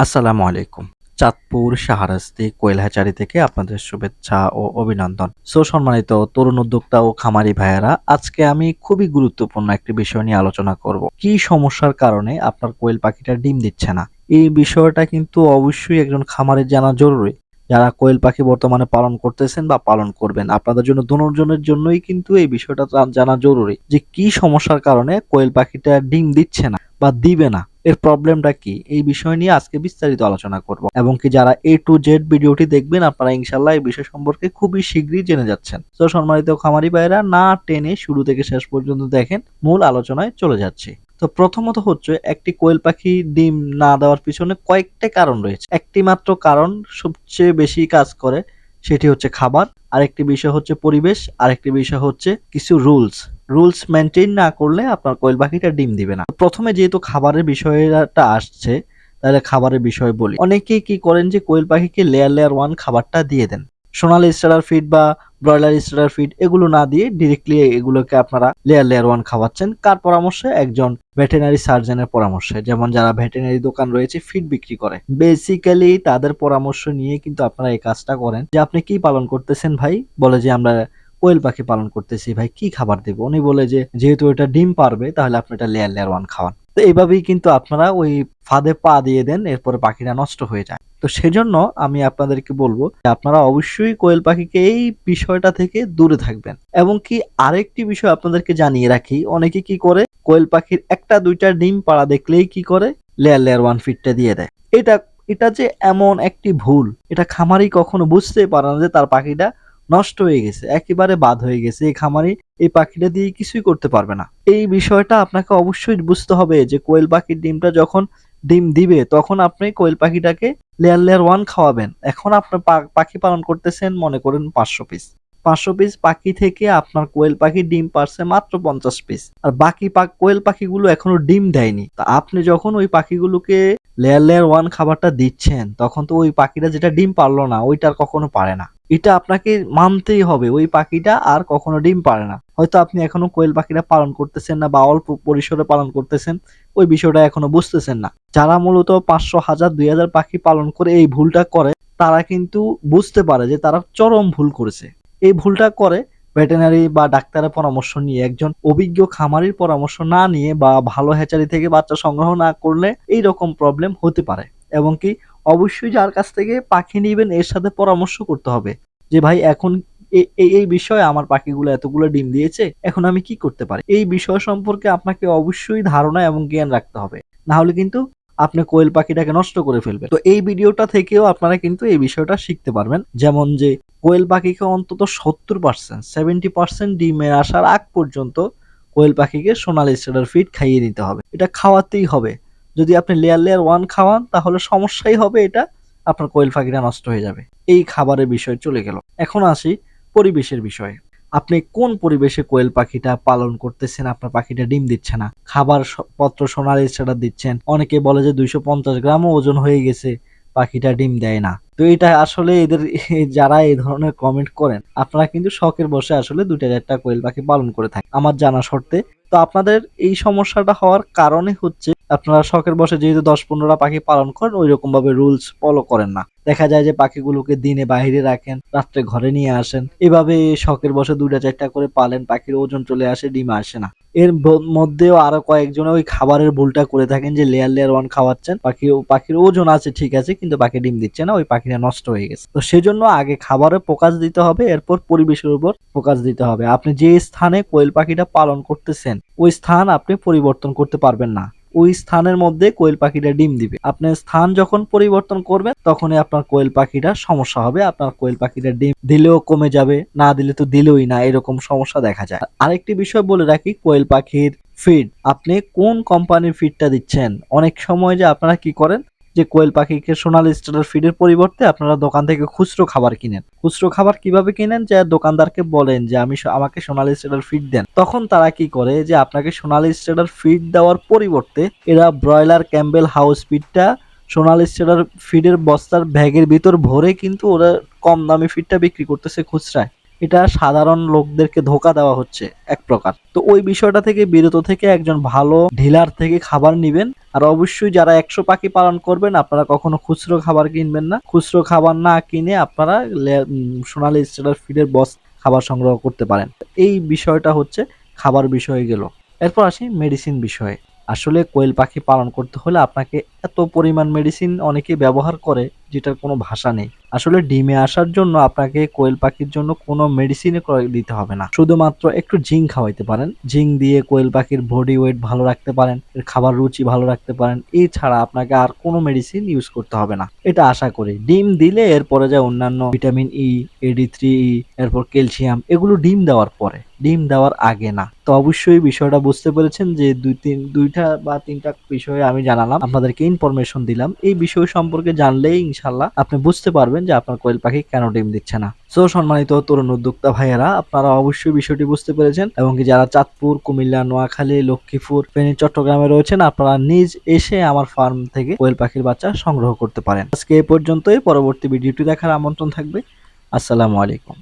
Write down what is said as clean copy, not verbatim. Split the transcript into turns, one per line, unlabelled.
আসসালামু আলাইকুম। চাঁদপুর শাহরাস্তি কোয়েল হ্যাচারি থেকে আপনাদের শুভেচ্ছা ও অভিনন্দন। সম্মানিত তরুণ উদ্যোক্তা ও খামারি ভাইয়েরা, আজকে আমি খুবই গুরুত্বপূর্ণ একটি বিষয় নিয়ে আলোচনা করব। কি সমস্যার কারণে আপনার কোয়েল পাখিটা ডিম দিচ্ছে না? এই বিষয়টা কিন্তু অবশ্যই একজন খামারের জানা জরুরি। যারা কোয়েল পাখি বর্তমানে পালন করতেছেন বা পালন করবেন, আপনাদের জন্য দোনোজনের জন্যই কিন্তু এই বিষয়টা জানা জরুরি যে কি সমস্যার কারণে কোয়েল পাখিটা ডিম দিচ্ছে না বা দিবে না। এর প্রবলেমটা কি, এই বিষয় নিয়ে আজকে বিস্তারিত আলোচনা করব এবং কি যারা A to Z ভিডিওটি দেখবেন আপনারা ইনশাআল্লাহ এই বিষয় সম্পর্কে খুবই শীঘ্রই জেনে যাচ্ছেন। তো সম্মানিত খামারি ভাইরা, না টেনে শুরু থেকে শেষ পর্যন্ত দেখেন, মূল আলোচনায় চলে যাচ্ছি। তো প্রথমত হচ্ছে, একটি কোয়েল পাখি ডিম না দেওয়ার পিছনে কয়েকটা কারণ রয়েছে। একটি মাত্র কারণ সবচেয়ে বেশি কাজ করে, সেটি হচ্ছে খাবার। আরেকটি বিষয় হচ্ছে পরিবেশ, আরেকটি বিষয় হচ্ছে কিছু রুলস মেনটেন না করলে আপনার কোয়েল পাখিটা ডিম দিবে না। প্রথমে যেহেতু খাবারের বিষয়টা আসছে, তাহলে খাবারের বিষয় বলি। অনেকেই কি করেন যে কোয়েল পাখিকে লেয়ার ওয়ান খাবারটা দিয়ে দেন। সোনালী স্টারার ফিড বা ব্রয়লার স্টারার ফিড এগুলো না দিয়ে ডিরেক্টলি এগুলোকে আপনারা লেয়ার ওয়ান খাওয়াচ্ছেন। কার পরামর্শে? একজন ভেটেরিনারি সার্জনের পরামর্শে। যেমন যারা ভেটেরিনারি দোকান রয়েছে, ফিড বিক্রি করে, বেসিক্যালি তাদের পরামর্শ নিয়ে কিন্তু আপনারা এই কাজটা করেন। যে আপনি কি পালন করতেছেন ভাই? বলে যে আমরা কোয়েল পাখি পালন করতেছি ভাই, কি খাবার দেব? উনি বলে যে যেহেতু এটা ডিম পারবে তাহলে আপনি এটা লেয়ার ওয়ান খাওয়ান। তো এইভাবেই কিন্তু আপনারা ওই ফাঁদে পা দিয়ে দেন, এরপরে পাখিটা নষ্ট হয়ে যায়। তো সেজন্য আমি আপনাদেরকে বলবো যে আপনারা অবশ্যই কোয়েল পাখিকে এই বিষয়টা থেকে দূরে থাকবেন। এবং কি আরেকটি বিষয় আপনাদেরকে জানিয়ে রাখি, অনেকে কি করে কোয়েল পাখির একটা দুইটা ডিম পাড়া দেখলেই কি করে লেয়ার ওয়ান ফিডটা দিয়ে দেয়। এটা এটা যে এমন একটি ভুল, এটা খামারি কখনো বুঝতেই পারে না যে তার পাখিটা নষ্ট হয়ে গেছে, একেবারে বাদ হয়ে গেছে। এই খামারি এই পাখিটা দিয়ে কিছুই করতে পারবে না। এই বিষয়টা আপনাকে অবশ্যই বুঝতে হবে যে কোয়েল পাখির ডিমটা যখন ডিম দিবে তখন আপনি কোয়েল পাখিটাকে লেয়ার ওয়ান খাওয়াবেন। এখন আপনার পাখি পালন করতেছেন মনে করেন 500 পিস। 500 পিস পাখি থেকে আপনার কোয়েল পাখি ডিম পারছে মাত্র 50 পিস। আর বাকি কোয়েল পাখিগুলো এখনো ডিম দেয়নি। তা আপনি যখন ওই পাখিগুলোকে লেয়ার ওয়ান খাবারটা দিচ্ছেন, তখন তো ওই পাখিটা যেটা ডিম পারলো না ওইটা আর কখনো পারে না। এটা আপনাকে মানতেই হবে, ওই পাখিটা আর কখনো ডিম পারে না। হয়তো আপনি এখনো কোয়েল পাখিটা পালন করতেছেন না বা অল্প পরিসরে পালন করতেছেন, ওই বিষয়টা এখনো বুঝতেছেন না। যারা মূলত 500, 1000, 2000 পাখি পালন করে এই ভুলটা করে, তারা কিন্তু বুঝতে পারে যে তারা চরম ভুল করেছে। এই ভুলটা করে ভেটেরিনারি বা ডাক্তারের পরামর্শ নিয়ে, একজন অভিজ্ঞ খামারির পরামর্শ না নিয়ে বা ভালো হ্যাচারি থেকে বাচ্চা সংগ্রহ না করলে এইরকম প্রবলেম হতে পারে। এবং কি অবশ্যই যার কাছ থেকে পাখি নিবেন এর সাথে পরামর্শ করতে হবে যে ভাই এখন এই বিষয়ে আমার পাখিগুলো এতগুলো ডিম দিয়েছে, এখন আমি কি করতে পারি? এই বিষয় সম্পর্কে আপনাকে অবশ্যই ধারণা এবং জ্ঞান রাখতে হবে। না হলে কিন্তু আপনি কোয়েল পাখিটাকে নষ্ট করে ফেলবেন। তো এই ভিডিওটা থেকেও আপনারা কিন্তু এই বিষয়টা শিখতে পারবেন। যেমন যে কোয়েল পাখিকে অন্তত 70%, 70% ডিমে আসার আগ পর্যন্ত কোয়েল পাখিকে সোনালী স্টারার ফিড খাইয়ে নিতে হবে। এটা খাওয়াতেই হবে। যদি আপনি লেয়ার ওয়ান খাওয়ান তাহলে সমস্যাই হবে, এটা আপনার কোয়েল পাখিটা নষ্ট হয়ে যাবে। এই খাবারের বিষয় চলে গেল। এখন আসি পরিবেশের বিষয়ে। আপনি কোন পরিবেশে কোয়েল পাখিটা পালন করতেছেন, আপনার পাখিটা ডিম দিচ্ছে না। খাবার পত্র সোনালী স্টারার দিচ্ছেন, অনেকে বলে যে 250 গ্রামও ওজন হয়ে গেছে, পাখিটা ডিম দেয় না। তো এটা আসলে এদের যারা এই ধরনের কমেন্ট করেন, আপনারা কিন্তু শখের বসে আসলে 2টা 4টা কোয়েল পাখি পালন করে থাকেন আমার জানা শর্তে। তো আপনাদের এই সমস্যাটা হওয়ার কারণে হচ্ছে আপনারা শখের বসে যেহেতু 10-15টা পাখি পালন করেন, ওই রকম ভাবে রুলস ফলো করেন না। দেখা যায় যে পাখিগুলোকে দিনে বাইরে রাখেন, রাত্রে ঘরে নিয়ে আসেন, এভাবে শখের বসে 2টা 4টা করে পালেন, পাখির ওজন চলে আসে, ডিম আসে না। এর মধ্যেও আরো কয়েকজন ওই খাবারের ভুলটা করে থাকেন যে লেয়ার ওয়ান খাওয়াচ্ছেন, পাখির ওজন আছে ঠিক আছে কিন্তু পাখি ডিম দিচ্ছে না, ওই পাখিটা নষ্ট হয়ে গেছে। তো সেজন্য আগে খাবারে ফোকাস দিতে হবে, এরপর পরিবেশের উপর ফোকাস দিতে হবে। আপনি যে স্থানে কোয়েল পাখিটা পালন করতেছেন ওই স্থান আপনি পরিবর্তন করতে পারবেন না। ওই স্থানের মধ্যে কোয়েল পাখিটা ডিম দিবে। আপনি স্থান যখন পরিবর্তন করবেন তখনই আপনার কোয়েল পাখিটার সমস্যা হবে। আপনার কোয়েল পাখিটা ডিম দিলেও কমে যাবে, না দিলে তো দিলই না, এরকম সমস্যা দেখা যায়। আরেকটি বিষয় বলে রাখি, কোয়েল পাখির ফিড আপনি কোন কোম্পানির ফিডটা দিচ্ছেন। অনেক সময় যে আপনারা কি করেন যে কোয়েল পাখিকে সোনালী স্টারার ফিডের পরিবর্তে আপনারা দোকান থেকে খুচরো খাবার কিনেন। খুচরো খাবার কিভাবে কিনেন? যে দোকানদারকে বলেন যে আমাকে সোনালী স্টারার ফিড দেন। তখন তারা কি করে যে আপনাকে সোনালী স্টারার ফিড দেওয়ার পরিবর্তে এরা ব্রয়লার ক্যাম্বেল হাউস ফিডটা সোনালী স্টারার ফিডের বস্তার ব্যাগের ভিতর ভরে কিন্তু ওরা কম দামি ফিডটা বিক্রি করতেছে খুচরায়। এটা সাধারণ লোকদেরকে ধোঁকা দেওয়া হচ্ছে এক প্রকার। তো ওই বিষয়টা থেকে বিরত থেকে একজন ভালো ডিলার থেকে খাবার নিবেন, আর অবশ্যই যারা 100 পাখি পালন করবেন আপনারা কখনো খুচরো খাবার কিনবেন না। খুচরো খাবার না কিনে আপনারা সোনালী স্টার ফিডের বক্স খাবার সংগ্রহ করতে পারেন। এই বিষয়টা হচ্ছে খাবার বিষয়ে গেল। এরপর আসি মেডিসিন বিষয়ে। আসলে কোয়েল পাখি পালন করতে হলে আপনাকে এত পরিমাণ মেডিসিন অনেকে ব্যবহার করে যেটার কোনো ভাষা নেই। আসলে ডিমে আসার জন্য আপনাকে কোয়েল পাখির জন্য কোনো মেডিসিন দিতে হবে না, শুধুমাত্র একটু জিঙ্ক খাওয়াইতে পারেন। জিঙ্ক দিয়ে কোয়েল পাখির বডি ওয়েট ভালো রাখতে পারেন, এর খাবার রুচি ভালো রাখতে পারেন। এছাড়া আপনাকে আর কোনো মেডিসিন ইউজ করতে হবে না, এটা আশা করি। ডিম দিলে এরপরে যায় অন্যান্য ভিটামিন ই, AD3, এরপর ক্যালসিয়াম, এগুলো ডিম দেওয়ার পরে, ডিম দেওয়ার আগে না। তো অবশ্যই বিষয়টা বুঝতে পেরেছেন যে দুইটা বা তিনটা বিষয়ে আমি জানালাম, আপনাদেরকে ইনফরমেশন দিলাম। এই বিষয় সম্পর্কে জানলেই ইনশাল্লাহ আপনি বুঝতে পারবেন যে আপনার কোয়েল পাখি কেন ডিম দিচ্ছে না। সো সম্মানিত তরুণ উদ্যোক্তা ভাইয়েরা, আপনারা অবশ্যই বিষয়টি বুঝতে পেরেছেন এবং কি যারা চাঁদপুর, কুমিল্লা, নোয়াখালী, লক্ষ্মীপুর, ফেনী, চট্টগ্রামে রয়েছেন আপনারা নিজ এসে আমার ফার্ম থেকে কোয়েল পাখির বাচ্চা সংগ্রহ করতে পারেন। আজকে এ পর্যন্তই। পরবর্তী ভিডিওটি দেখার আমন্ত্রণ থাকবে। আসসালামু আলাইকুম।